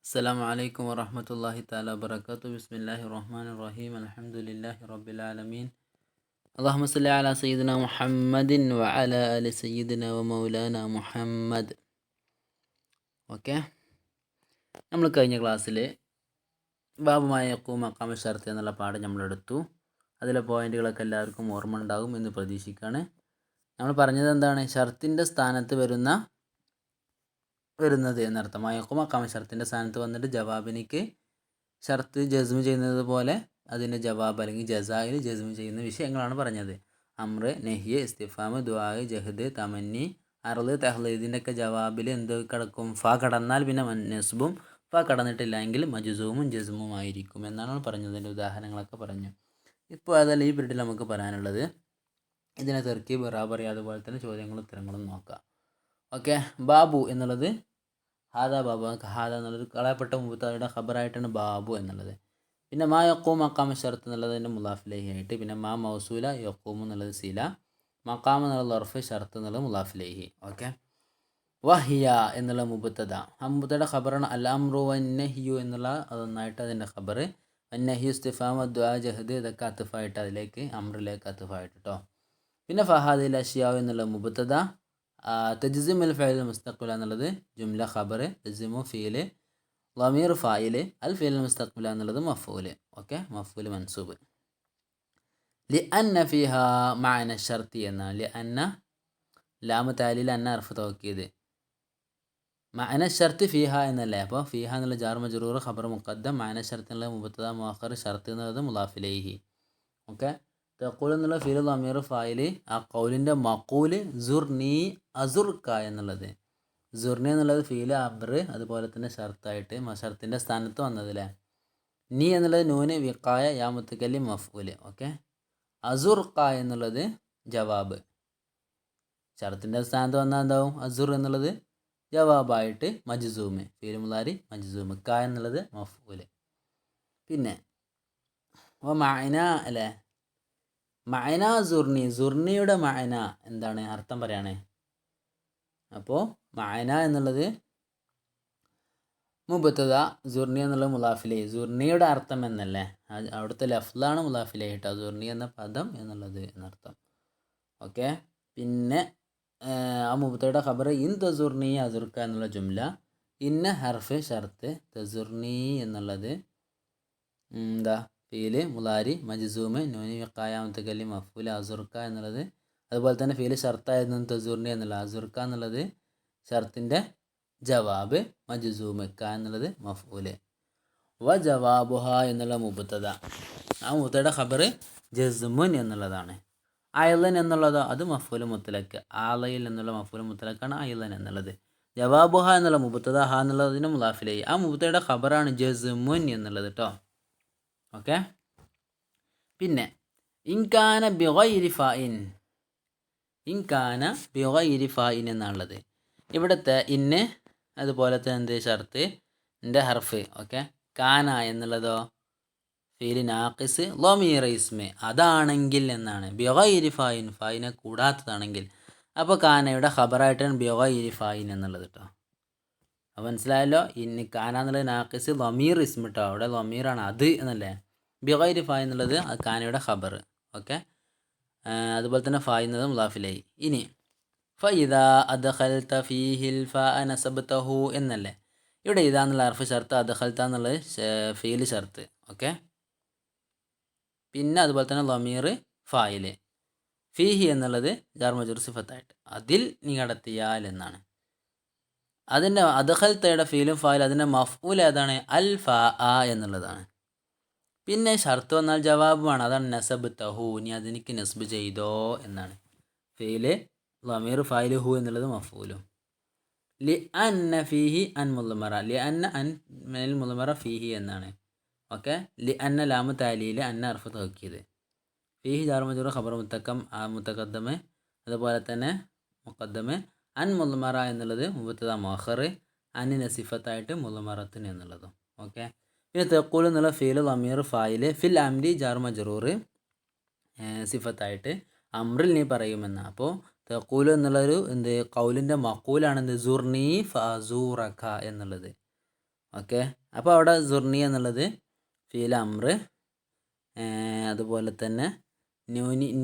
السلام عليكم ورحمة الله تعالى وبركاته. بسم الله الرحمن الرحيم. الحمد لله رب العالمين. اللهم صل على سيدنا محمد وعلى آل سيدنا ومولانا Muhammad. Okay, നമ്മൾ കഴിഞ്ഞ ക്ലാസ്സിൽ ബാബുമായ യഖൂം മഖാമ ഷർത്ത് എന്നുള്ള പാഠം നമ്മളെടുത്തു. അതിലെ പോയിന്റുകളൊക്കെ എല്ലാവർക്കും ഓർമ്മ ഉണ്ടാകും എന്ന് പ്രതീക്ഷിക്കുകയാണ്. നമ്മൾ പറഞ്ഞത് എന്താണ്? ഷർത്തിൻ്റെ സ്ഥാനത്ത് വരുന്നത് എന്നർത്ഥം. യഖൂം മഖാമ ഷർത്തിൻ്റെ സ്ഥാനത്ത് വന്നിട്ട് ജവാബിനിക്ക് ഷർത്ത് ജസ്മ് ചെയ്യുന്നത് പോലെ അതിൻ്റെ ജവാബ് അല്ലെങ്കിൽ ജസായിൽ ജസ്മ് ചെയ്യുന്ന വിഷയങ്ങളാണ് പറഞ്ഞത്. അമ്ര, നെഹ്യ്, ഇസ്തിഫാം, ദുആ, ജഹദ്, തമന്നി, അർള്, തഹ്ലീൽ ഇതിൻ്റെയൊക്കെ ജവാബിൽ എന്ത് കിടക്കും? ഫ കടന്നാൽ പിന്നെ നസ്ബും, ഫ കടന്നിട്ടില്ല എങ്കിൽ മജ്സൂമും ജസ്മും ആയിരിക്കും എന്നാണ് പറഞ്ഞതിൻ്റെ ഉദാഹരണങ്ങളൊക്കെ പറഞ്ഞു. ഇപ്പോൾ അതല്ല ഈ പീരീഡിൽ നമുക്ക് പറയാനുള്ളത് ഇതിനെ തെർക്കീബ്, റാബറി, അതുപോലെ തന്നെ ചോദ്യങ്ങളും ഉത്തരങ്ങളും നോക്കാം. ഓക്കെ, ബാബു എന്നുള്ളത് ഹാദ ബാബു, ഹാദ എന്നുള്ളത് കളയപ്പെട്ട മുബത്തദയുടെ ഖബറായിട്ടാണ് ബാബു എന്നുള്ളത്. പിന്നെ മാ യഖൂം മഖാമ ഷർത്ത് എന്നുള്ളതിൻ്റെ മുലാഫിലേഹി ആയിട്ട്, പിന്നെ മാ മൗസൂല യഖൂം എന്നുള്ളത് സില, മഖാം എന്നുള്ള ലർഫ്, ഷർത്ത് എന്നുള്ളത് മുലാഫിലേഹി. ഓക്കെ, വഹിയ എന്നുള്ള മുബത്തദ, ആ മുബത്തദയുടെ ഖബറാണ്. അൽ അംറു വന്നഹിയു എന്നുള്ള അതൊന്നായിട്ട് അതിൻ്റെ ഖബർ, വന്നഹിയു ഇസ്തിഫാം, ദുആ, ജഹദ് ഇതൊക്കെ അത്തുഫായിട്ട് അതിലേക്ക് അംറിലേക്ക് അത്തുഫായിട്ട് കേട്ടോ. പിന്നെ ഫഹാദിൽ അഷിയാവ് എന്നുള്ള മുബത്തദ, തജ്സിം അൽ ഫഅൽ മുസ്തഖ്ബില എന്നുള്ളത് ജുംല ഖബർ, തജ്സിമു ഫീൽ, ലമീർ ഫായിൽ, അൽ ഫീൽ മുസ്തഖ്ബില എന്നുള്ളത് മഫൂൽ. ഓക്കെ, മഫൂൽ മൻസൂബ്. ലി അന്ന ഫിഹ മഅന ഷർത്തി എന്നാണ്. ലി അന്ന ലാമു താലിൽ അന്ന അർഫ് തൗക്കീദ്, മഅന ഷർത്ത് ഫിഹ എന്നല്ലേ. അപ്പോൾ ഫിഹ എന്നുള്ള ജാർ മജ്റൂർ ഖബർ മുഖദ്ദം, മഅന ഷർത്ത് എന്നുള്ള മുബത്തദ മുഅഖർ, ഷർത്ത് എന്നുള്ളത് മുലാഫിലേഹി. ഓക്കെ, തഖൂൽ എന്നുള്ള ഫീൽ ലമീർ ഫായിൽ, ആ ഖൗലിൻ്റെ മഖൂല് സുർനി അസുർക്ക എന്നുള്ളത്. സുർനി എന്നുള്ളത് ഫീൽ അബ്ർ, അതുപോലെ തന്നെ ഷർത്തായിട്ട് ഷർത്തിൻ്റെ സ്ഥാനത്ത് വന്നതല്ലേ. നീ എന്നുള്ളത് നൂന് വിഖായ യാ മുത്തക്കല്ലിം മഫ്ഊൽ. ഓക്കെ, അസുർക്ക എന്നുള്ളത് ജവാബ്, ഷർത്തിൻ്റെ സ്ഥാനത്ത് വന്നാൽ എന്താവും? അസുർ എന്നുള്ളത് ജവാബായിട്ട് മജ്സൂമ്, ഫീൽ മുലാരി മജ്സൂമ്, ക എന്നുള്ളത് മഫ്ഊൽ. പിന്നെ മഅന അല്ലേ, മഅന സുർനി, സുർനിയുടെ മഅന എന്താണ്? അർത്ഥം പറയാണ്. അപ്പോൾ മഅന എന്നുള്ളത് മുബത്തദ, സുർനി എന്നുള്ളത് മുലാഫിലേ. സുർനിയുടെ അർത്ഥം എന്നല്ലേ, അവിടുത്തെ ലഫ്ലാണ് മുലാഫിലേ കേട്ടോ, സുർനി എന്ന പദം എന്നുള്ളത് എന്നർത്ഥം. ഓക്കെ, പിന്നെ ആ മുബത്തദയുടെ ഖബർ ഇൻ തസുർനി അസുർക്ക എന്നുള്ള ജുംല, ഇന്ന ഹർഫ് ഷർത്ത്, തസുർനി എന്നുള്ളത് എന്താ? ഫീല് മുലാരി മജ്സൂമ്, നൂനി വിഖായ മുത്തക്കല്ലിം മഫ്ഊൽ, അസുർക്ക എന്നുള്ളത് അതുപോലെ തന്നെ ഫീല് ഷർത്തായിരുന്നു തസുർനി എന്നുള്ള, അസുർക്ക എന്നുള്ളത് ഷർത്തിൻ്റെ ജവാബ്, മജ്സൂമ്, ക എന്നുള്ളത് മഫ്ഊൽ. വ ജവാബുഹ എന്നുള്ള മുബത്തദ, ആ മുബത്തദയുടെ ഖബർ ജസ്മുൻ എന്നുള്ളതാണ്. അയലൻ എന്നുള്ളതോ അത് മഫ്ഊൽ മുത്ലക്ക്, ആലയിൽ എന്നുള്ള മഫ്ഊൽ മുത്ലക്കാണ് അയലൻ എന്നുള്ളത്. ജവാബുഹ എന്നുള്ള മുബത്തദ, ഹ എന്നുള്ളതിന് മുലാഫിലായി, ആ മുബത്തദയുടെ ഖബറാണ് ജസ്മുൻ എന്നുള്ളത് കേട്ടോ. ഓക്കെ, പിന്നെ ഇൻകാന ബിഗൈരി ഫായിൻ, ഇൻകാന ബിഗൈരി ഫായിൻ എന്നാണുള്ളത്. ഇവിടുത്തെ ഇന്ന് അതുപോലെ തന്നെ എന്ത് ഷർത്ത് എൻ്റെ ഹർഫ്. ഓക്കെ, കാന എന്നുള്ളതോ ഫീൽ നാഖിസ് ലമീർ ഇസ്മ, അതാണെങ്കിൽ എന്നാണ്. ബിഗൈരി ഫായിൻ, ഫായിനെ കൂടാത്തതാണെങ്കിൽ. അപ്പോൾ കാനയുടെ ഖബറായിട്ടാണ് ബിഗൈരി ഫായിൻ എന്നുള്ളത് കേട്ടോ. അപ്പോൾ മനസ്സിലായല്ലോ. ഇന്ന് കാന എന്നുള്ളത് നാഖിസ് ലമീർ ഇസ്മ കേട്ടോ, അവിടെ ലമീറാണ് അത് എന്നല്ലേ. ബിഗൈരി ഫായ് എന്നുള്ളത് കാനയുടെ ഖബർ. ഓക്കെ, അതുപോലെ തന്നെ ഫായ് എന്നത് മുലാഫിലായി. ഇനി ഫഇദാ അദ്ഖൽത ഫീഹിൽ ഫാ നസബ്തഹു എന്നല്ലേ. ഇവിടെ ഇദാ എന്നുള്ള അർഫ് ഷർത്ത്, അദ്ഖൽത എന്നുള്ളത് ഫീൽ ഷർത്ത്. ഓക്കെ, പിന്നെ അതുപോലെ തന്നെ ലമീർ ഫായിൽ, ഫീഹി എന്നുള്ളത് ജാർ മജ്റൂർ സിഫത്തായിട്ട്, അതിൽ നീ കടത്തിയാൽ എന്നാണ്. അതിൻ്റെ അദ്ഖൽതയുടെ ഫീലും ഫായിൽ, അതിൻ്റെ മഫ്ഊൽ ഏതാണ്? അൽ ഫാ എന്നുള്ളതാണ്. പിന്നെ ഷർത്ത് വന്നാൽ ജവാബുമാണ്, അതാണ് നസബ് തഹു, നീ അതെനിക്ക് നസ്ബ് ചെയ്തോ എന്നാണ്. ഫീല് ലമീർ ഫായില്, ഹു എന്നുള്ളത് മഫൂലും. ലി അന്ന ഫീഹി അൻ മുളമറ, ലി അന്ന അൻ മേൽ മുളമറ ഫീഹി എന്നാണ്. ഓക്കെ, ലി അന്ന ലാമു താലിയിൽ അന്ന അർഫ് തൗക്കീദ്, ഫീഹി ജാർ മജ്റൂർ ഖബർ മുത്തക്കം മുത്തഖദ്ദമ്, അതുപോലെ തന്നെ മുഖദ്ദമ്, അൻ മുളമറ എന്നുള്ളത് മുബത്തദ മുഅഖർ, അന്നിൻ്റെ സിഫത്തായിട്ട് മുളമറത്തിന് എന്നുള്ളതും. ഓക്കെ, പിന്നെ തഖൂൽ എന്നുള്ള ഫീൽ ലമീർ ഫായിൽ, ഫിൽ അംരി ജാർ മജ്റൂർ സിഫത്തായിട്ട് അമ്രിൽ നീ പറയുമെന്ന്. അപ്പോൾ തഖൂൽ എന്നുള്ളൊരു എന്ത് ഖൗലിൻ്റെ മഖൂലാണ് എന്ത്? സുർനി ഫസൂറക എന്നുള്ളത്. ഓക്കെ. അപ്പോൾ അവിടെ സുർനി എന്നുള്ളത് ഫീൽ അമ്ര, അതുപോലെ തന്നെ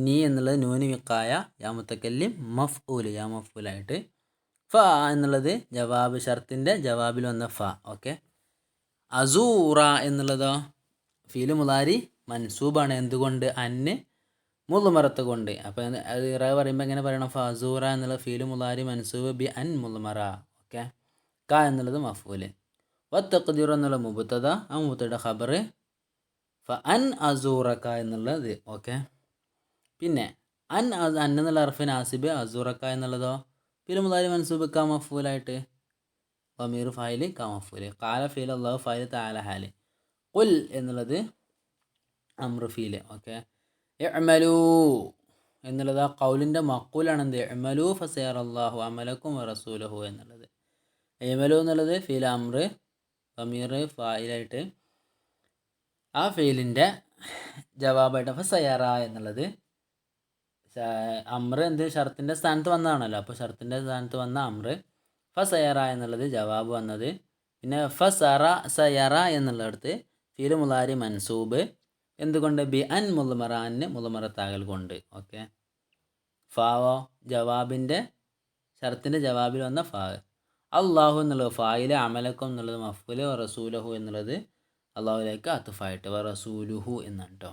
നീ എന്നുള്ളത് നൂനി വിക്കായ യാ മുത്തക്കല്ലിം മഫ്ഊൽ യാ മഫ്ഊലായിട്ട്, ഫ എന്നുള്ളത് ജവാബ് ഷർത്തിൻ്റെ ജവാബിൽ വന്ന ഫ. ഓക്കെ. അസൂറ എന്നുള്ളതോ ഫീല് മുലാരി മൻസൂബാണ്. എന്തുകൊണ്ട്? അന്ന് മുളുമറത്ത് കൊണ്ട്. അപ്പോൾ അത് ഇറ പറയുമ്പോൾ എങ്ങനെ പറയണം? ഫസൂറ എന്നുള്ള ഫീല് മുലാരി മൻസൂബ് ബി അൻ മുളുമറ. ഓക്കെ. ക എന്നുള്ളത് മഫൂല്. വത്തഖ്ദീർ എന്നുള്ള മുബത്തദ, ആ മുബത്തയുടെ ഖബർ ഫ അൻ അസൂറക്ക എന്നുള്ളത്. ഓക്കെ. പിന്നെ അൻ എന്നുള്ള അർഫ് നാസിബ്, അസൂറക്ക എന്നുള്ളതോ ഫീല് മുലാരി മൻസൂബ് ക മഫൂലായിട്ട്, വമീർ ഫായില് ക മഫൂല്. കാല ഫീൽ അള്ളാഹു ഫായില് താല ഹാല്. ഖുൽ എന്നുള്ളത് അമ്ര ഫീല്. ഓക്കെ. ഇഅ്മലൂ എന്നുള്ളത് ആ ഖൗലിൻ്റെ മഖൂലാണ്. എന്ത്? ഇഅ്മലൂ ഫസയറല്ലാഹു അമലക്കും വറസൂലഹു എന്നുള്ളത്. ഇഅ്മലൂ എന്നുള്ളത് ഫീൽ അമ്ര, വമീർ ഫായിലായിട്ട്, ആ ഫീലിൻ്റെ ജവാബായിട്ട് ഫസയറ എന്നുള്ളത് അമ്ര എന്ത് ഷർത്തിൻ്റെ സ്ഥാനത്ത് വന്നതാണല്ലോ. അപ്പോൾ ഷർത്തിൻ്റെ സ്ഥാനത്ത് വന്ന അമ്ര, ഫസയറ എന്നുള്ളത് ജവാബ് വന്നത്. പിന്നെ ഫസറ സയറ എന്നുള്ളിടത്ത് ഫീൽ മുലാരി മൻസൂബ്, എന്തുകൊണ്ട്? ബി അൻ മുളുമറ, അന്ന് മുളുമറത്താകൽ കൊണ്ട്. ഓക്കെ. ഫാവോ ജവാബിൻ്റെ ഷർത്തിൻ്റെ ജവാബിൽ വന്ന ഫാ. അള്ളാഹു എന്നുള്ളത് ഫായിലെ, അമലക്കും എന്നുള്ളത് മഫ്ഊല്, റസൂലഹു എന്നുള്ളത് അള്ളാഹുലേക്ക് അത്തുഫായിട്ട് റസൂലുഹു എന്നാണ് കേട്ടോ.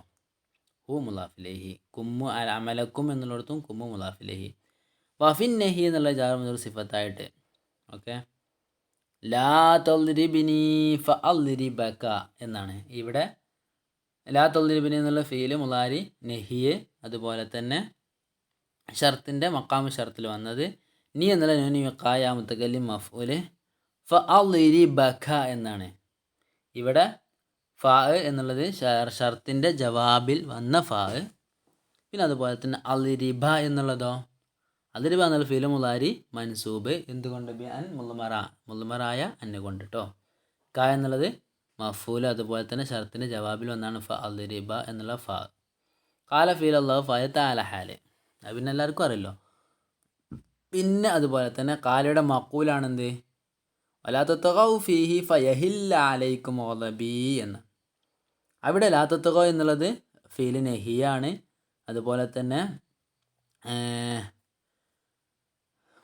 ഹു മുലാഫിലേഹി, കുമ്മു അമലക്കും എന്നുള്ളിടത്തും കുമ്മു മുലാഫിലേഹി. വഫിൻ നഹി എന്നുള്ള ജാർ സിഫത്തായിട്ട്. ഓക്കെ. ലാ തദ്രിബിനി ഫഅദ്രിബക എന്നാണ് ഇവിടെ. ലാ തദ്രിബിനി എന്നുള്ള ഫീല് മുലാരി നഹിയ്, അതുപോലെ തന്നെ ഷർത്തിൻ്റെ മക്കാമ് ഷർത്തിൽ വന്നത് നീ എന്നുള്ള നൂനി വിഖായ മുത്തകല്ലിം മഫ്ഊല് ഫഅദ്രിബക എന്നാണ്. ഇവിടെ ഫാ എന്നുള്ളത് ഷർത്തിൻ്റെ ജവാബിൽ വന്ന ഫാ. പിന്നെ അതുപോലെ തന്നെ അൽരിബ എന്നുള്ളതോ അൽരിബ എന്നുള്ള ഫീല് മുലാരി മൻസൂബ്, എന്തുകൊണ്ട്? ബി അൻ മുളുമറ, മുളുമറായ അന്നെ കൊണ്ട് കേട്ടോ. ക എന്നുള്ളത് മഫൂല്, അതുപോലെ തന്നെ ഷർത്തിൻ്റെ ജവാബിൽ വന്നാണ് ഫ അൽരിബ എന്നുള്ള ഫാ. കാല ഫീൽ അള്ളാഹു ഫായ താല ഹാല്, അത് പിന്നെ എല്ലാവർക്കും അറിയല്ലോ. പിന്നെ അതുപോലെ തന്നെ കാലയുടെ മക്കൂലാണെന്ത്? വലാ തത്ഗൗ ഫീഹി ഫയഹില്ല അലൈക്കും ഗളബി എന്ന്. അവിടെ ലാ തത്ഗൗ എന്നുള്ളത് ഫീല് നഹിയാണ്, അതുപോലെ തന്നെ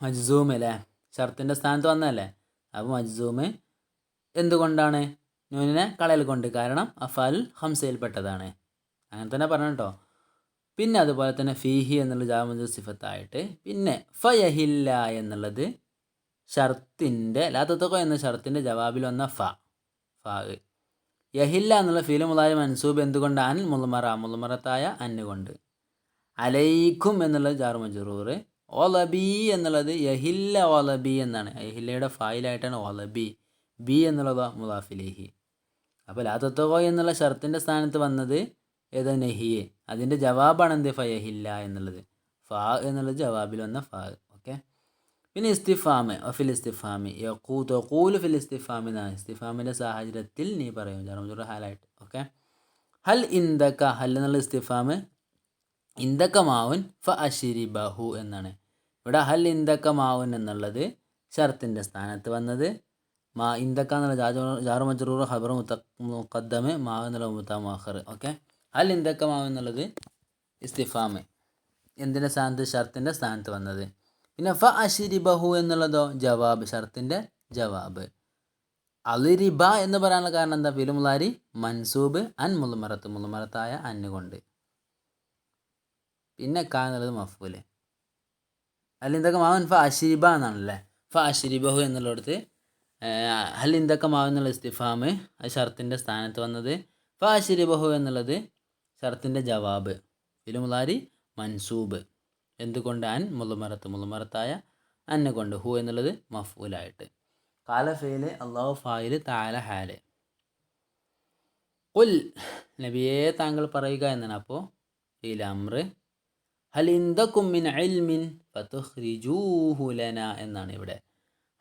മജ്സൂം അല്ലേ, ഷർത്തിൻ്റെ സ്ഥാനത്ത് വന്നതല്ലേ. അപ്പോൾ മജ്സൂം എന്തുകൊണ്ടാണ്? നൂനിനെ കളയൽ കൊണ്ട്, കാരണം അഫാൽ ഹംസയിൽപ്പെട്ടതാണ്. അങ്ങനെ തന്നെ പറഞ്ഞു കേട്ടോ. പിന്നെ അതുപോലെ തന്നെ ഫീഹി എന്നുള്ള ജാമു സിഫത്തായിട്ട്, പിന്നെ ഫയഹില്ല എന്നുള്ളത് ഷർത്തിൻ്റെ ലാ തത്ഗൗ എന്ന ഷർത്തിൻ്റെ ജവാബിൽ വന്ന ഫ. യഹില്ല എന്നുള്ള ഫീല് മുലാരി മൻസൂബ്, എന്തുകൊണ്ട്? അൻ മുളുമറ, മുളുമറത്തായ അന്നുകൊണ്ട്. അലൈക്കും എന്നുള്ളത് ജാർ മജ്റൂർ. ഒലബി എന്നുള്ളത് യഹില്ല ഒലബി എന്നാണ്. യഹില്ലയുടെ ഫായിലായിട്ടാണ് ഒലബി. ബി എന്നുള്ളത് മുലാഫിലേഹി. അപ്പോൾ ലാ തത്ഗൗ എന്നുള്ള ഷർത്തിൻ്റെ സ്ഥാനത്ത് വന്നത് ഏതാ? നഹിയെ. അതിൻ്റെ ജവാബാണ് എന്ത്? ഫയഹില്ല എന്നുള്ളത്. ഫാ എന്നുള്ളത് ജവാബിൽ വന്ന ഫാ. ഓക്കെ. പിന്നെ ഇസ്തിഫാമ്, ഫിൽ ഇസ്തിഫാമി തഖൂലു ഫിൽ ഇസ്തിഫാമി എന്നാണ്. ഇസ്തിഫാമിൻ്റെ സാഹചര്യത്തിൽ നീ പറയും, ജാർ മജ്റൂർ ഹാലായിട്ട്. ഓക്കെ. ഹൽ ഇന്ദക, ഹൽ എന്നുള്ള ഇസ്തിഫാമ് ഇന്ദക മാവുൻ ഫ അശ്രിബഹു എന്നാണ്. ഇവിടെ ഹൽ ഇന്ദക മാവുൻ എന്നുള്ളത് ഷർത്തിൻ്റെ സ്ഥാനത്ത് വന്നത്. മാ ഇന്ദക എന്നുള്ള ജാർ മജ്റൂർ ഖബർ മുഖദ്ദമ്, മാവ് എന്നുള്ള മുതഅഖിർ. ഓക്കെ. ഹൽ ഇന്ദക മാവ് എന്നുള്ളത് ഇസ്തിഫാമ് എന്തിൻ്റെ സ്ഥാനത്ത്? ഷർത്തിൻ്റെ സ്ഥാനത്ത് വന്നത്. പിന്നെ ഫ അശ്രിബഹു എന്നുള്ളതോ ജവാബ്, ഷർത്തിൻ്റെ ജവാബ്. അൽരിബ എന്ന് പറയാനുള്ള കാരണം എന്താ? ഫീൽ മുലാരി മൻസൂബ് അൻ മുളുമറത്ത്, മുളുമറത്തായ അന്നുകൊണ്ട്. പിന്നെ ക എന്നുള്ളത് മഫ്ഊല്. ഹല്ലിന്തൊക്കെ മാവൻ ഫ അശ്രിബ എന്നാണല്ലേ. ഫ അശ്രിബഹു എന്നുള്ളിടത്ത് ഹല്ലിന്തൊക്കെ മാവ് എന്നുള്ള ഇസ്തിഫാമ് അത് ഷർത്തിൻ്റെ സ്ഥാനത്ത് വന്നത്. ഫ അശ്രിബഹു എന്നുള്ളത് ഷർത്തിൻ്റെ ജവാബ്, ഫീൽ മുലാരി മൻസൂബ്, എന്തുകൊണ്ട്? അൻ മുളുമറത്ത്, മുളുമറത്തായ അന്നെ കൊണ്ട്. ഹു എന്നുള്ളത് മഫ്ഊലായിട്ട്. കാല ഫീല് അള്ളാഹു ഫായില് താല ഹാല്. ഖുൽ നബിയെ താങ്കൾ പറയുക എന്നാണ്. അപ്പോൾ ഫീൽ അമ്ര. ഹൽ ഇൻദകും മിൻ ഇൽമിൻ ഫതുഖ്രിജൂഹു ലനാ എന്നാണ് ഇവിടെ.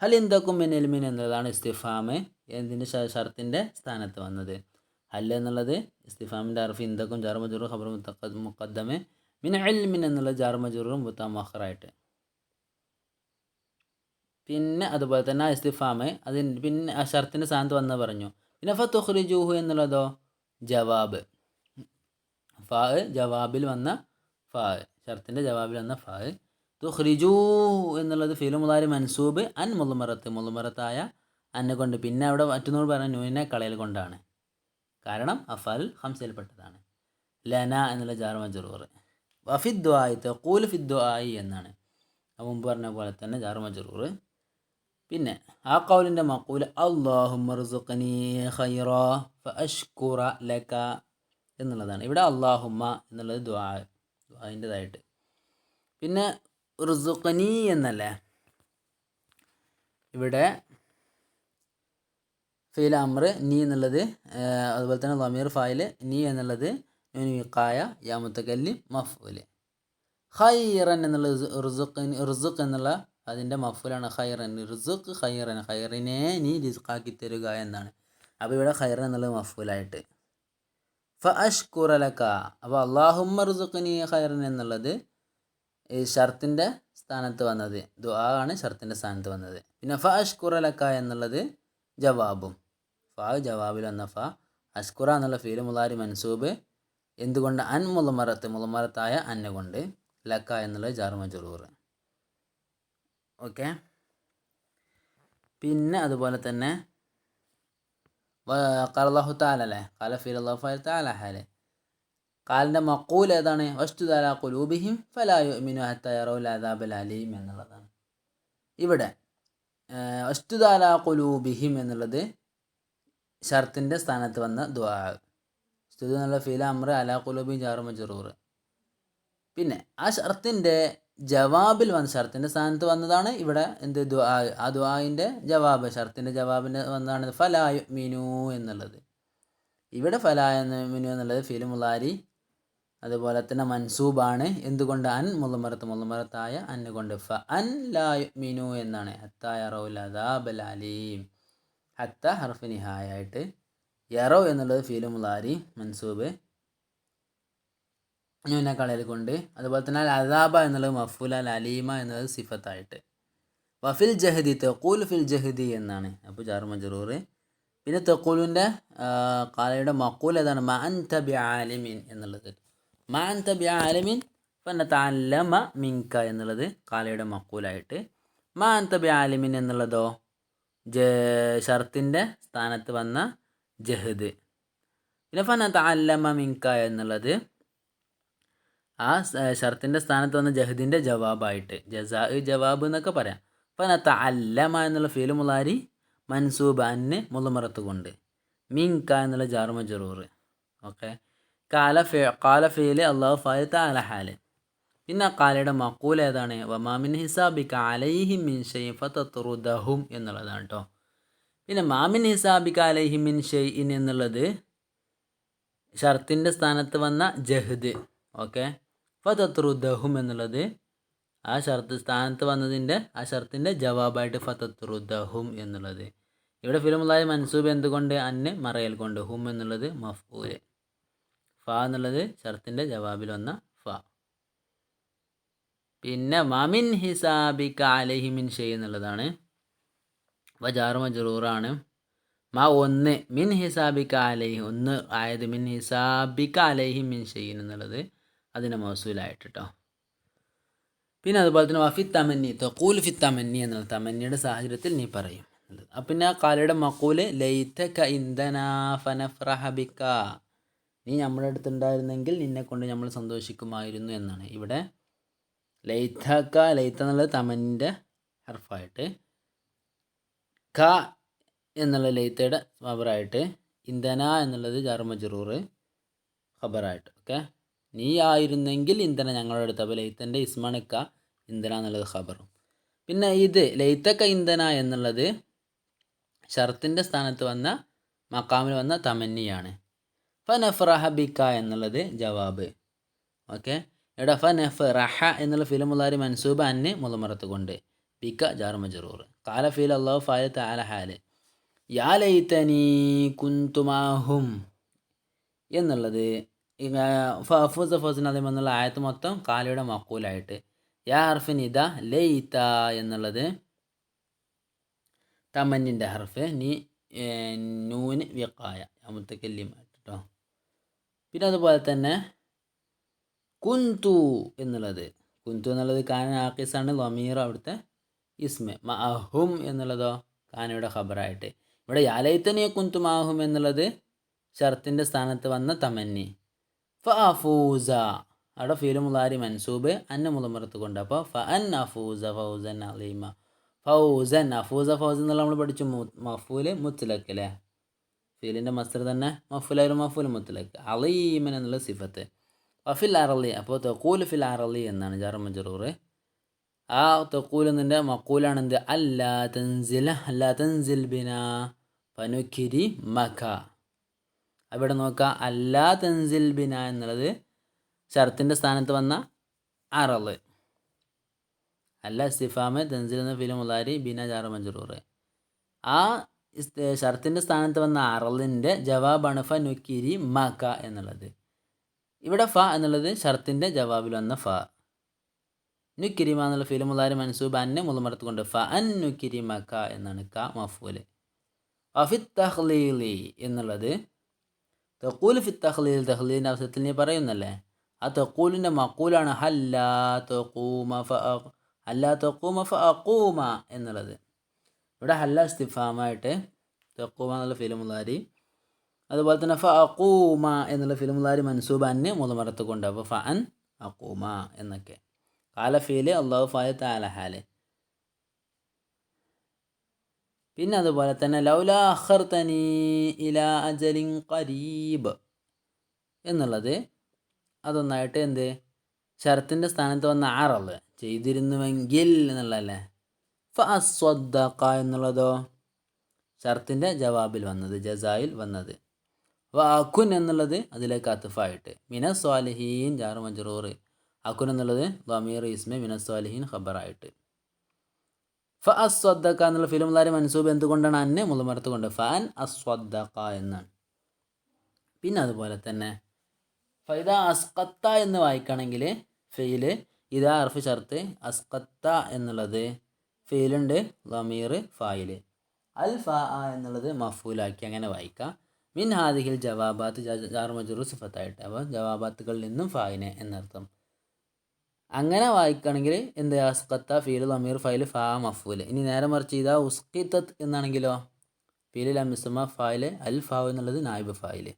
ഹൽ ഇൻദകും മിൻ ഇൽമിൻ എന്നതാണ് ഇസ്തിഫാമ് എന്തിൻ്റെ ഷർത്തിൻ്റെ സ്ഥാനത്ത് വന്നത്. ഹൽ എന്നുള്ളത് ഇസ്തിഫാമിൻ്റെ അർഫ്, ഇൻദകും ജാർ മജ്റൂർ ഖബർ മുഖദ്ദമ്, മിൻ ഇൽമിൻ എന്നുള്ള ജാർ മജ്റൂർ മുതഅഖിറായിട്ട്. പിന്നെ അതുപോലെ തന്നെ ഇസ്തിഫാമ് അതിന് പിന്നെ ആ ഷർത്തിൻ്റെ സ്ഥാനത്ത് വന്ന് പറഞ്ഞു. പിന്നെ ഫതുഖ്രിജൂഹു എന്നുള്ളതോ ജവാബ്. ഫാ ജവാബിൽ വന്ന ഫാ, ഷർത്തിൻ്റെ ജവാബിൽ വന്ന ഫാ. തുഖ്രിജൂ എന്നുള്ളത് ഫീൽ മുളാരി മൻസൂബ് അൻ മുളുമറത്ത്, മുളുമറത്തായ അന്നെ കൊണ്ട്. പിന്നെ അവിടെ മറ്റൊന്നുകൂടി പറഞ്ഞ നൂനെ കളയൽ കൊണ്ടാണ്. കാരണം അഫാൽ ഹംസയിൽപ്പെട്ടതാണ്. ലന എന്നുള്ള ജാർ മജ്റൂർ. വഫിദ്ദുആയി തഖൂൽ ഫിദ്ദുആയി എന്നാണ്. മുമ്പ് പറഞ്ഞ പോലെ തന്നെ ജാർ മജ്റൂർ. പിന്നെ ആ ഖൗലിൻ്റെ മഖൂൽ അല്ലാഹുമ്മ ർസുഖ്നി ഖൈറാ ഫഅഷ്കുറ ലക എന്നുള്ളതാണ്. ഇവിടെ അല്ലാഹുമ്മ എന്നുള്ളത് ദുആഇൻ്റെതായിട്ട്. പിന്നെ ർസുഖ്നി എന്നല്ലേ ഇവിടെ ഫീൽ അമ്ര നീ എന്നുള്ളത്, അതുപോലെ തന്നെ ലമീർ ഫായിൽ നീ എന്നുള്ളത് നൂൻ വിഖായ യാ മുതകല്ലിം മഫ്ഊൽ. ഖൈറൻ എന്നുള്ളത് റുസുഖ് എന്നുള്ള അതിൻ്റെ മഫ്ഊലാണ് ഖൈറൻ. റുസുഖ് ഖൈറൻ, ഖൈറിനെ നീ റിസ്ഖാക്കി തരുക എന്നാണ്. അപ്പോൾ ഇവിടെ ഖൈറൻ എന്നുള്ളത് മഫ്ഊലായിട്ട്. ഫഅഷ്കുറ ലക, അപ്പോൾ അല്ലാഹുമ്മ റുസുഖ്നി ഖൈറൻ എന്നുള്ളത് ഈ ഷർത്തിൻ്റെ സ്ഥാനത്ത് വന്നത്, ദുആ ആണ് ഷർത്തിൻ്റെ സ്ഥാനത്ത് വന്നത്. പിന്നെ ഫഅഷ്കുറ ലക എന്നുള്ളത് ജവാബും. ഫാ ജവാബിൽ വന്ന ഫ. അഷ്കുറ എന്നുള്ള ഫീൽ മുളാരി മൻസൂബ് എന്തുകൊണ്ട് അൻ മുളുമറത്ത്, മുളുമറത്തായ അന്നെ കൊണ്ട്. ലക്ക എന്നുള്ളത് ജാർ മജ്റൂർ. ഓക്കെ. പിന്നെ അതുപോലെ തന്നെ ഖാല അല്ലാഹു തആല അല്ലേ, ഖാല ഫീൽ അല്ലാഹു ഫഅൽ തആല ഹാലെ. ഖാലിൻ്റെ മഖൂൽ ഏതാണ്? വഷ്തുദ് അലാ ഖുലൂബിഹിം ഫലാ യുഅ്മിനു ഹത്താ യറൗൽ അദാബൽ അലീം എന്നുള്ളതാണ്. ഇവിടെ വഷ്തുദ് അലാ ഖുലൂബിഹിം എന്നുള്ളത് ഷർത്തിൻ്റെ സ്ഥാനത്ത് വന്ന ദുആ. വഷ്തുദ് എന്നുള്ള ഫീൽ അമ്ര അലാ ഖുലൂബിഹിം ജാർ മജ്റൂർ. പിന്നെ ആ ഷർത്തിൻ്റെ ജവാബിൽ വന്ന, ഷർത്തിൻ്റെ സ്ഥാനത്ത് വന്നതാണ് ഇവിടെ എന്ത് ദുആ. ആ ദുആഇൻ്റെ ജവാബ്, ഷർത്തിൻ്റെ ജവാബിൻ്റെ വന്നതാണ് ഫലാ യുഅ്മിനു എന്നുള്ളത്. ഇവിടെ ഫലാ യുഅ്മിനു എന്നുള്ളത് ഫീൽ മുളാരി അതുപോലെ തന്നെ മൻസൂബാണ്. എന്തുകൊണ്ട്? അൻ മുളുമറത്ത്, മുളുമറത്തായ അന്ന് കൊണ്ട്. ഫ അൻ ലാ യുഅ്മിനു എന്നാണ്. ഹത്താ യറൗൽ അദാബൽ അലീം, ഹത്ത ഹർഫ് നിഹായായിട്ട്. യറോ എന്നുള്ളത് ഫീൽ മുളാരി മൻസൂബ് നൂനെ കളയൽ കൊണ്ട്. അതുപോലെ തന്നെ അദാബ എന്നുള്ളത് മഫ്ഊൽ, അലീമ എന്നുള്ളത് സിഫത്തായിട്ട്. വഫിൽ ജഹദി തഖൂൽ ഫിൽ ജഹദി എന്നാണ്. അപ്പോൾ ജാർ മജ്റൂർ. പിന്നെ തഖൂലിൻ്റെ ഖാലയുടെ മഖൂൽ ഏതാണ്? മാ അൻത ബിആലിമിൻ എന്നുള്ളത്. മാ അൻത ബിആലിമിൻ ഫനതഅല്ലമ മിൻക എന്നുള്ളത് ഖാലയുടെ മഖൂലായിട്ട്. മാ അൻത ബിആലിമിൻ എന്നുള്ളതോ ഷർത്തിൻ്റെ സ്ഥാനത്ത് വന്ന ജഹദ്. പിന്നെ ഫനതഅല്ലമ മിൻക എന്നുള്ളത് ആ ഷർത്തിൻ്റെ സ്ഥാനത്ത് വന്ന ജഹദിൻ്റെ ജവാബായിട്ട്. ജസാ ജവാബ് എന്നൊക്കെ പറയാം. ഫനതഅല്ലമ എന്നുള്ള ഫീൽ മുളാരി മൻസൂബ് അന്ന് മുളുമറത്ത് കൊണ്ട്. മിൻക എന്നുള്ള ജാർ മജ്റൂർ. ഓക്കെ. ഖാല ഫീൽ അല്ലാഹു ഫഅൽ തആല ഹാല്. പിന്നെ ഖാലയുടെ മഖൂൽ ഏതാണ്? വമാ മിൻ ഹിസാബിക അലൈഹിം മിൻ ഷൈഇൻ ഫതത്റുദഹും എന്നുള്ളതാണ് കേട്ടോ. പിന്നെ മാ മിൻ ഹിസാബിക അലൈഹിം മിൻ ഷൈഇൻ എന്നുള്ളത് ഷർത്തിൻ്റെ സ്ഥാനത്ത് വന്ന ജഹദ്. ഓക്കെ. ഫതത്റുദഹും എന്നുള്ളത് ആ ഷർത്ത് സ്ഥാനത്ത് വന്നതിൻ്റെ ആ ഷർത്തിൻ്റെ ജവാബായിട്ട് ഫതത്റുദഹും എന്നുള്ളത്. ഇവിടെ ഫീൽ മുളാരി മൻസൂബ് എന്തുകൊണ്ട്? അന്ന് മറയൽ കൊണ്ട്. ഹും എന്നുള്ളത് മഫ്ഊൽ. ഫ എന്നുള്ളത് ഷർത്തിൻ്റെ ജവാബിൽ വന്ന ഫ. പിന്നെ മാമിൻ ഹിസാബിക അലൈഹി മിൻ ഷൈ എന്നുള്ളതാണ്. ജാർ മജ്റൂറാണ്. മാ ഒന്ന്, മിൻ ഹിസാബിക അലൈഹി ഒന്ന് ആയത്, മിൻ ഹിസാബിക അലൈഹി മിൻ ഷൈ എന്നുള്ളത് അതിൻ്റെ മൗസൂലായിട്ട് കേട്ടോ. പിന്നെ അതുപോലെ തന്നെ വഫി തമന്നി തഖൂൽ ഫി തമന്നി എന്നുള്ളത് തമന്നിയുടെ സാഹചര്യത്തിൽ നീ പറയും എന്നുള്ളത്. അപ്പം പിന്നെ ആ ഖാലയുടെ മഖൂല് ലൈതക ഇൻദനാ ഫനഫ്റഹ ബിക, നീ നമ്മുടെ അടുത്തുണ്ടായിരുന്നെങ്കിൽ നിന്നെ കൊണ്ട് നമ്മൾ സന്തോഷിക്കുമായിരുന്നു എന്നാണ്. ഇവിടെ ലൈതക, ലൈത്ത എന്നുള്ളത് തമന്നിൻ്റെ ഹർഫായിട്ട്, ക എന്നുള്ള ലൈത്തയുടെ ഖബറായിട്ട്, ഇന്ധന എന്നുള്ളത് ജാർ മജ്റൂർ ഖബറായിട്ട്. ഓക്കെ. നീ ആയിരുന്നെങ്കിൽ ഇന്ധന ഞങ്ങളുടെ അടുത്ത്. അപ്പോൾ ലൈത്തൻ്റെ ഇസ്മാണ് ക, ഇന്ധന എന്നുള്ളത് ഖബറും. പിന്നെ ഇത് ലൈത്തക്ക ഇന്ധന എന്നുള്ളത് ഷർത്തിൻ്റെ സ്ഥാനത്ത് വന്ന മക്കാമിൽ വന്ന തമന്നിയാണ്. ഫനഫ്റഹ ബിക എന്നുള്ളത് ജവാബ്. ഓക്കെ. ഇവിടെ ഫനഫ്റഹ എന്നുള്ള ഫീൽ മുളാരി മൻസൂബ് അന്ന് മുളുമറത്ത് കൊണ്ട്. ബിക ജാർ മജ്റൂർ. ഖാല ഫീൽ അല്ലാഹു ഫഅൽ തആല ഹാല്. യാ ലൈതനി കുന്തു മഅഹും എന്നുള്ളത് ഫഫൂസ ഫൗസൻ അദീം എന്നുള്ള ആയത്ത് മൊത്തം ഖാലയുടെ മഖൂലായിട്ട്. യാ ഹർഫ് നിദ, ലൈത എന്നുള്ളത് തമന്നിൻ്റെ ഹർഫ് നീ നൂന് വിഖായ മുത്തക്കല്ലിമായിട്ട് കേട്ടോ. പിന്നെ അതുപോലെ തന്നെ കുന്തു എന്നുള്ളത് കാന ആക്കിസാണ് ലമീർ അവിടുത്തെ ഇസ്മ. മഅഹും എന്നുള്ളതോ കാനയുടെ ഖബറായിട്ട്. ഇവിടെ യാലൈത്തനെ കുന്തു മഅഹും എന്നുള്ളത് ഷർത്തിൻ്റെ സ്ഥാനത്ത് വന്ന തമന്നി. ഫഅഫൂസ അവിടെ ഫീലു മുളാരി മൻസൂബ് അന്ന മുളമറത്ത് കൊണ്ട്. അപ്പോൾ ഫഅൻ അഫൂസ ഫൗസൻ അലീമ. ഫൗസൻ അഫൂസ ഫൗസൻ എന്നുള്ള നമ്മൾ പഠിച്ചു മഫൂല് മുത്ലക്ക് അല്ലേ. ഫീലിൻ്റെ മസ്തർ തന്നെ മഫൂലായാലും മഫൂൽ മുത്ലക്ക്. അലീമൻ എന്നുള്ള സിഫത്ത്. വഫിൽ അറളി അപ്പോൾ തഖൂൽ ഫിൽ അറളി എന്നാണ് ജാർ മജ്റൂർ. ആ തഖൂൽ എന്നതിൻ്റെ മഖൂലാണ് എന്ത് അല്ലാ തൻസിൽ ബിനാ ഫനുക്കിരി മക. അവിടെ നോക്കുക അല്ലാ തൻസിൽ ബിന എന്നുള്ളത് ഷർത്തിൻ്റെ സ്ഥാനത്ത് വന്ന അറള്. അല്ല ഇസ്തിഫാമ് തൻസിൽ എന്ന ഫിലു മുളാരി ബിന ജാർ മജ്റൂർ. ആ ഷർത്തിൻ്റെ സ്ഥാനത്ത് വന്ന അറളിൻ്റെ ജവാബാണ് ഫ നുക്കിരി മക എന്നുള്ളത്. ഇവിടെ ഫ എന്നുള്ളത് ഷർത്തിൻ്റെ ജവാബിൽ വന്ന ഫ. നുക്കിരിമ എന്നുള്ള ഫിലു മുളാരി മൻസൂബ് അന്നെ മുളമറത്ത് കൊണ്ട് ഫ അൻ നുക്കിരി മക എന്നാണ് ക മഫൂല്. അഫിത് തഖ്ലീലി എന്നുള്ളത് തഖൂൽ ഫി തഖ്ലീൽ തഖ്ലീലിൻ്റെ അവസരത്തിൽ നീ പറയുന്നല്ലേ. ആ തഖൂലിൻ്റെ മഖൂലാണ് ഹല്ലാ തഖൂമ ഫഅഖൂമ എന്നുള്ളത്. ഇവിടെ ഹല്ല ഇസ്തിഫാമായിട്ട് തഖൂമ എന്നുള്ള ഫിലു മുളാരി, അതുപോലെ തന്നെ ഫഅഖൂമ എന്നുള്ള ഫിലു മുളാരി മൻസൂബ് അന്നെ മുളമറത്ത് കൊണ്ട്. അപ്പോൾ ഫഅൻ അഖൂമ എന്നൊക്കെ. കാല ഫീല് അല്ലാഹു ഫായ തആല ഹാല്. പിന്നെ അതുപോലെ തന്നെ ലൗലാ അഖർതനി ഇലാ അജലിൻ ഖരീബ് എന്നുള്ളത് അതൊന്നായിട്ട് എന്ത് ഷർത്തിൻ്റെ സ്ഥാനത്ത് വന്ന അറള് ചെയ്തിരുന്നുവെങ്കിൽ എന്നുള്ളതല്ലേ. ഫഅസ്വദ്ദഖ എന്നുള്ളതോ ഷർത്തിൻ്റെ ജവാബിൽ വന്നത് ജസായിൽ വന്നത്. വഅകുൻ എന്നുള്ളത് അതിലേക്ക് അത്ഫായിട്ട് മിന സ്വാലിഹീൻ ജാർ മജ്റൂർ. അകുൻ എന്നുള്ളത് ദമീർ ഇസ്മ മിന സ്വാലിഹീൻ ഖബറായിട്ട്. ഫഅസ്വദ്ദഖ എന്നുള്ള ഫിലു മുളാരി മൻസൂബ് എന്തുകൊണ്ടാണ് അന്നെ മുളമറത്ത് കൊണ്ട് ഫഅൻ അസ്വദ്ദഖ എന്നാണ്. പിന്നെ അതുപോലെ തന്നെ ഫൈദ അസ്കത്ത എന്ന് വായിക്കുകയാണെങ്കിൽ ഫെയില് ഇതാ അർഫ് ഷർത്ത് അസ്കത്ത എന്നുള്ളത് ഫെയിലുണ്ട് ലമീർ ഫായില് അൽ ഫാ എന്നുള്ളത് മഫൂലാക്കി അങ്ങനെ വായിക്കാം. മിൻ ഹാദിഹിൽ ജവാബാത്ത് ജാർ മജ്റൂർ സിഫത്തായിട്ട്. അപ്പോൾ ജവാബാത്തുകളിൽ നിന്നും ഫായിനെ എന്നർത്ഥം. അങ്ങനെ വായിക്കുകയാണെങ്കിൽ എന്ത് അസ്കത്ത ഫീൽ ലമീർ ഫൈൽ ഫാ മഫൂൽ. ഇനി നേരെ മറിച്ച് ഇതാ ഉസ്കിത്തത്ത് എന്നാണെങ്കിലോ ഫീലിൽ അമിസുമ ഫായിൽ അൽ ഫാ എന്നുള്ളത് നായിബ് ഫായിൽ.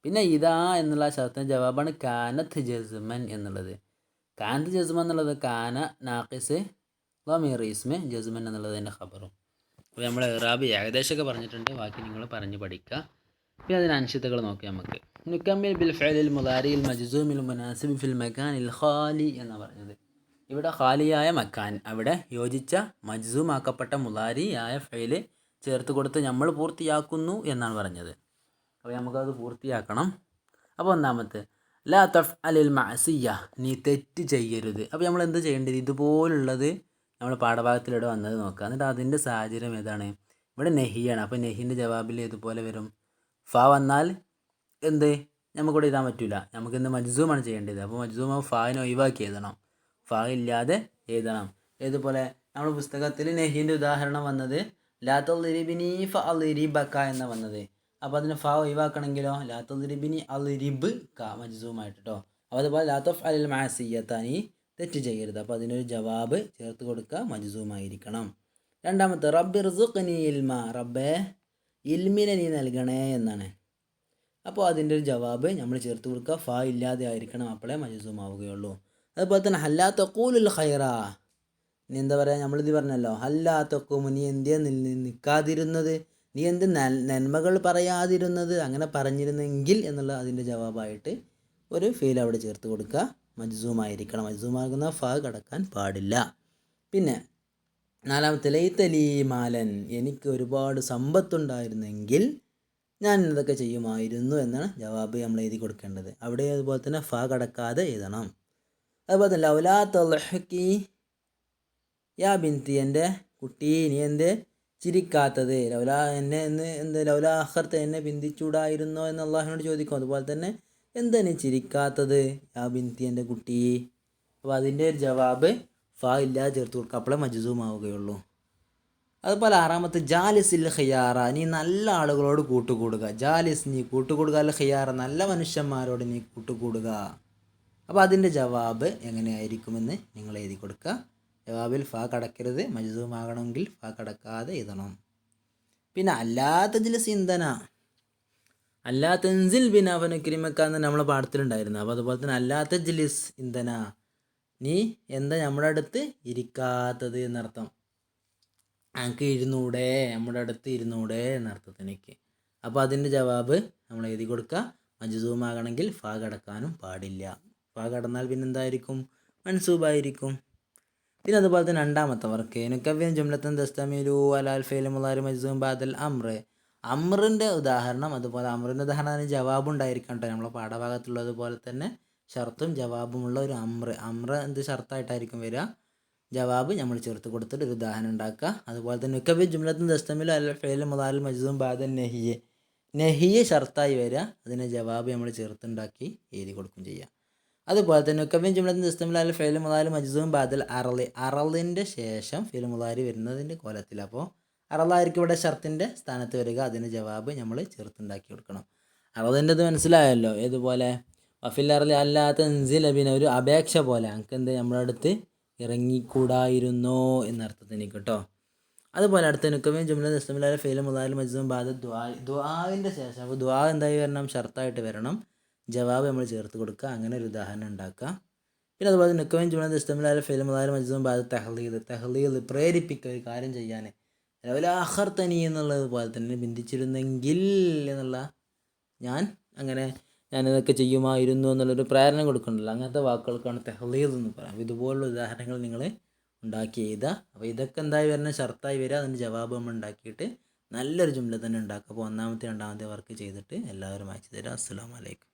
പിന്നെ ഇതാ എന്നുള്ള ഷർത്തിൻ്റെ ജവാബാണ് കാനത്ത് ജസ്മൻ എന്നുള്ളത്. കാനത്ത് ജസ്മൻ എന്നുള്ളത് കാന നാഖിസ് ലമീർ ഇസ്മ ജസ്മൻ എന്നുള്ളത് അതിൻ്റെ ഖബറും. അപ്പോൾ നമ്മൾ ഇറാബ് ഏകദേശമൊക്കെ പറഞ്ഞിട്ടുണ്ട്, ബാക്കി നിങ്ങൾ പറഞ്ഞ് പഠിക്കുക. പിന്നെ അതിന് അൻഷിതകൾ നോക്കി നമുക്ക്. നുക്കമ്മിൽ ബിൽ ഫഅലിൽ മുളാരിൽ മജ്സൂമിൽ മുനാസിബ് ഫിൽ മക്കാനിൽ ഖാലി എന്ന് പറഞ്ഞത്. ഇവിടെ ഖാലിയായ മക്കാൻ അവിടെ യോജിച്ച മജ്സൂമാക്കപ്പെട്ട മുളാരിയായ ഫഅല് ചേർത്ത് കൊടുത്ത് നമ്മൾ പൂർത്തിയാക്കുന്നു എന്നാണ് പറഞ്ഞത്. അപ്പോൾ നമുക്കത് പൂർത്തിയാക്കണം. അപ്പോൾ ഒന്നാമത്തെ ലാ തഫ് അലിൽ മഅസിയ നീ തെറ്റ് ചെയ്യരുത്. അപ്പോൾ നമ്മൾ എന്ത് ചെയ്യേണ്ടത് ഇതുപോലുള്ളത് നമ്മൾ പാഠഭാഗത്തിലൂടെ വന്നത് നോക്കുക. എന്നിട്ട് അതിൻ്റെ സാഹചര്യം ഏതാണ് ഇവിടെ നെഹിയാണ്. അപ്പോൾ നെഹിൻ്റെ ജവാബിൽ ഇതുപോലെ വരും ഫ വന്നാൽ എന്ത് നമുക്കിവിടെ എഴുതാൻ പറ്റില്ല, നമുക്ക് എന്ത് മജ്സൂമാണ് ചെയ്യേണ്ടത്. അപ്പോൾ മജ്സൂമ ഫായിനെ ഒഴിവാക്കി എഴുതണം, ഫാ ഇല്ലാതെ എഴുതണം. ഇതുപോലെ നമ്മുടെ പുസ്തകത്തിൽ നെഹീൻ്റെ ഉദാഹരണം വന്നത് ലാ തളിരിബിനി ഫ അളിരിബക്ക എന്ന വന്നത്. അപ്പോൾ അതിന് ഫാ ഒഴിവാക്കണമെങ്കിലോ ലാ തളിരിബിനി അളിരിബ് ക മജ്സൂമായിട്ട് കേട്ടോ. അപ്പോൾ അതുപോലെ ലാ തഫ് അലിൽ മഅസിയത്താനി തെറ്റ് ചെയ്യരുത്. അപ്പോൾ അതിനൊരു ജവാബ് ചേർത്ത് കൊടുക്കുക, മജ്സൂമായിരിക്കണം. രണ്ടാമത്തെ റബ്ബി ർസുഖ്നി ഇൽമ റബ്ബേ ഇൽമിനെ നീ നൽകണേ എന്നാണ്. അപ്പോൾ അതിൻ്റെ ഒരു ജവാബ് നമ്മൾ ചേർത്ത് കൊടുക്കുക, ഫാ ഇല്ലാതെ ആയിരിക്കണം, അപ്പോഴേ മജ്സൂമാവുകയുള്ളൂ. അതുപോലെ തന്നെ ഹല്ലാ തഖൂലുൽ ഖൈറ നീ എന്താ പറയുക, നമ്മളിത് പറഞ്ഞല്ലോ ഹല്ലാ തഖൂമു നീ എന്തേ നിൽക്കാതിരുന്നത്, നീ എന്ത് നന്മകൾ പറയാതിരുന്നത്, അങ്ങനെ പറഞ്ഞിരുന്നെങ്കിൽ എന്നുള്ള അതിൻ്റെ ജവാബായിട്ട് ഒരു ഫീൽ അവിടെ ചേർത്ത് കൊടുക്കുക, മജ്സൂമായിരിക്കണം. മജ്സൂമാകുന്ന ഫാ കടക്കാൻ പാടില്ല. പിന്നെ നാലാമത്തെ ലൈതലി മാലൻ എനിക്ക് ഒരുപാട് സമ്പത്തുണ്ടായിരുന്നെങ്കിൽ ഞാൻ ഇതൊക്കെ ചെയ്യുമായിരുന്നു എന്നാണ് ജവാബ് നമ്മൾ എഴുതി കൊടുക്കേണ്ടത്. അവിടെ അതുപോലെ തന്നെ ഫ കടക്കാതെ എഴുതണം. അതുപോലെ തന്നെ ലൗലാ തളഹക്കി യാ ബിൻതി എൻ്റെ കുട്ടി നീ എന്ത് ചിരിക്കാത്തത്, ലൗലാ എന്നെ എന്ന് എന്ത് ലൗലാ അഖർത്ത എന്നെ ബിന്ദിച്ചൂടായിരുന്നോ എന്ന് അള്ളാഹിനോട് ചോദിക്കും. അതുപോലെ തന്നെ എന്താ നീ ചിരിക്കാത്തത് യാ ബിൻതി എൻ്റെ കുട്ടി. അപ്പോൾ അതിൻ്റെ ഒരു ജവാബ് ഫ ഇല്ലാതെ ചേർത്ത് കൊടുക്കുക, അപ്പോഴേ മജ്സൂമാവുകയുള്ളൂ. അതുപോലെ ആറാമത്തെ ജാലിസിൽ ഖിയാറ, നീ നല്ല ആളുകളോട് കൂട്ടുകൂടുക. ജാലിസ്, നീ കൂട്ടുകൂടുക. അൽ ഖിയാറ, നല്ല മനുഷ്യന്മാരോട് നീ കൂട്ടുകൂടുക. അപ്പോൾ അതിൻ്റെ ജവാബ് എങ്ങനെയായിരിക്കുമെന്ന് നിങ്ങൾ എഴുതി കൊടുക്കുക. ജവാബിൽ ഫ കടക്കരുത്, മജ്സൂമാകണമെങ്കിൽ ഫ കടക്കാതെ എഴുതണം. പിന്നെ അല്ലാത്ത ചില ചിന്തന, അല്ലാത്ത തെൻസിൽ ബിൻ അവനുക്രിമക്കാന്ന് നമ്മളെ പാഠത്തിലുണ്ടായിരുന്നു. അപ്പോൾ അതുപോലെ തന്നെ അല്ലാത്ത ജിലിസ് ഇന്ധന, നീ എന്താ നമ്മുടെ അടുത്ത് ഇരിക്കാത്തത് എന്നർത്ഥം. എനിക്ക് ഇരുന്നൂടെ, നമ്മുടെ അടുത്ത് ഇരുന്നൂടെ എന്നർത്ഥത്തിനേക്ക്. അപ്പോൾ അതിൻ്റെ ജവാബ് നമ്മൾ എഴുതി കൊടുക്കുക. മജ്സൂമാകണമെങ്കിൽ ഫ കടക്കാനും പാടില്ല. ഫ കടന്നാൽ പിന്നെ എന്തായിരിക്കും? മൻസൂബായിരിക്കും. പിന്നെ അതുപോലെ തന്നെ രണ്ടാമത്തെ വർക്ക് നുക്കവ്യൻ ജുംലത്തൻ ദസ്തമിലു അലാൽ ഫെയിൽ മുലാരി മജ്സൂം ബാദൽ അമ്ര. അമ്രിൻ്റെ ഉദാഹരണം, അതുപോലെ അമ്രിൻ്റെ ഉദാഹരണം ജവാബ് ഉണ്ടായിരിക്കണം കേട്ടോ. നമ്മളെ പാഠഭാഗത്തുള്ളതുപോലെ തന്നെ ഷർത്തും ജവാബുമുള്ള ഒരു അമ്ര എന്ത് ഷർത്തായിട്ടായിരിക്കും വരിക? ജവാബ് നമ്മൾ ചേർത്ത് കൊടുത്തിട്ട് ഒരു ഉദാഹരണം ഉണ്ടാക്കുക. അതുപോലെ തന്നെ നുക്കവ്യൻ ജുംലത്തൻ ദസ്തമിലു അലാൽ ഫെയിൽ മുലാരി മജ്സൂം ബാദൽ നെഹിയെ, നെഹിയെ ഷർത്തായി വരിക, അതിനെ ജവാബ് നമ്മൾ ചേർത്തുണ്ടാക്കി എഴുതി കൊടുക്കുകയും ചെയ്യുക. അതുപോലെ തന്നെ നുക്കവ്യൻ ജുംലത്തിൻ ദസ്തമിൽ ഫെയിൽ മുലാരി മജ്സൂം ബാദൽ അറളി, അറളിൻ്റെ ശേഷം ഫെയിൽ മുലാരി വരുന്നതിൻ്റെ കോലത്തിൽ. അപ്പോൾ അറളായിരിക്കും ഇവിടെ ഷർത്തിൻ്റെ സ്ഥാനത്ത് വരിക, അതിന് ജവാബ് നമ്മൾ ചേർത്തുണ്ടാക്കി കൊടുക്കണം. അറളിൻ്റെത് മനസ്സിലായല്ലോ. ഏതുപോലെ? വഫിൽ അറളി അല്ലാത്ത തെൻസിൽ അബിന, ഒരു അപേക്ഷ പോലെ, നമുക്ക് എന്ത് നമ്മുടെ അടുത്ത് ഇറങ്ങിക്കൂടായിരുന്നോ എന്നർത്ഥത്തിന് കേട്ടോ. അതുപോലെ അടുത്ത നുക്കവ്യൻ ജുംല ദസ്തമിൽ ഫെയിൽ മുലാരി മജ്സൂം ബാദൽ ദുആ, ദുആവിൻ്റെ ശേഷം. അപ്പോൾ ദുആ എന്തായി വരണം? ഷർത്തായിട്ട് വരണം, ജവാബ് നമ്മൾ ചേർത്ത് കൊടുക്കുക. അങ്ങനെ ഒരു ഉദാഹരണം ഉണ്ടാക്കുക. പിന്നെ അതുപോലെ നുക്കവൻ ജുംല ദസ്തമിൽ ഫെയിൽ മുലാരി മജ്സൂം ബാദൽ തഹ്ലീൽ, തഹ്ലീൽ പ്രേരിപ്പിക്കുക, ഒരു കാര്യം ചെയ്യാൻ. അതുപോലെ അഖർതനി എന്നുള്ളത് പോലെ തന്നെ ബന്ധിച്ചിരുന്നെങ്കിൽ എന്നുള്ള, ഞാനിതൊക്കെ ചെയ്യുമായിരുന്നു എന്നുള്ളൊരു പ്രേരണ കൊടുക്കണ്ടല്ലോ, അങ്ങനത്തെ വാക്കുകൾക്കാണ് തഹ്ലീൽ എന്ന് പറയാം. ഇതുപോലുള്ള ഉദാഹരണങ്ങൾ നിങ്ങൾ ഉണ്ടാക്കി എഴുതുക. അപ്പോൾ ഇതൊക്കെ എന്തായി വരുന്നത്? ഷർത്തായി വരിക, അതിൻ്റെ ജവാബ് നമ്മൾ ഉണ്ടാക്കിയിട്ട് നല്ലൊരു ജുംല തന്നെ ഉണ്ടാക്കുക. അപ്പോൾ ഒന്നാമത്തെ രണ്ടാമത്തെ വർക്ക് ചെയ്തിട്ട് എല്ലാവരും അയച്ചു തരാം. അസ്സലാമു അലൈക്കും.